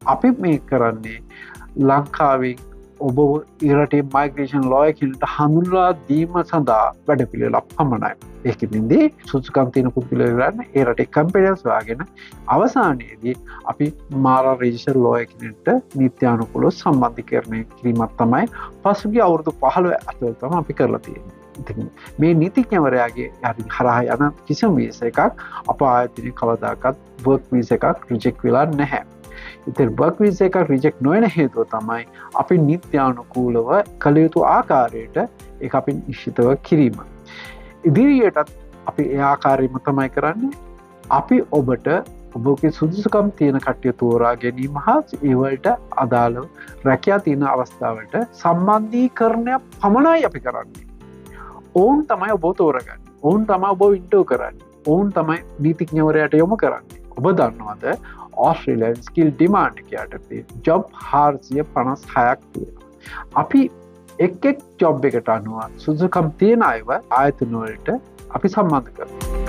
අපි මේ කරන්නේ ලංකාවේ ඔබ ඉරටේ මයිග්‍රේෂන් ලෝය කෙනට හඳුන්ලා දීම සඳහා වැඩ පිළිවෙලක් පමණයි. ඒකෙදින්දී සුදුසුකම් තියෙන පුද්ගලයෝ ගන්න ඒ රටේ කම්පැනිස් හොයාගෙන අවසානයේදී අපි මාරා රෙජිස්ටර් ලෝය කෙනෙක්ට නීත්‍යානුකූලව සම්බන්ධීකරණය කිරීමක් තමයි පසුගිය අවුරුදු 15 ඇතුළත තමයි අපි කරලා තියෙන්නේ. ඉතින් මේ නීතිඥවරයාගේ හරහා යන කිසිම වීසා එකක් අප ආයතනයේ කවදාකවත් වර්ක් වීසා එකක් රිජෙක්ට් වෙලා නැහැ. ඉතින් වර්ක් වීසා එකක් රිජෙක්ට් නොවන හේතුව තමයි අපි නීත්‍යානුකූලව කළ යුතු ආකාරයට ඒක අපි නිශ්චිතව කිරීම. ඉදිරියටත් අපි ඒ ආකාරයෙන්ම තමයි කරන්නේ. අපි ඔබට ඔබගේ සුදුසුකම් තියෙන කට්ටිය තෝරා ගැනීම හා ඒවලට අදාළව රැකියා තියෙන අවස්ථාවට සම්බන්ධීකරණය පමණයි අපි කරන්නේ. ඔවුන් තමයි ඔබ තෝරගන්නේ. ඔවුන් තමයි ඔබ ඉන්ටර්වයුව කරන්නේ. ඔවුන් තමයි නීතිඥවරයාට යොමු කරන්නේ. ඔබ දන්නවද Australian skill demand එක යටතේ job 456ක් තියෙනවා. අපි එක් ජොබ් එකට අනුව සුදුසුකම් තියෙන අයව ආයතන වලට අපි සම්බන්ධ කරනවා.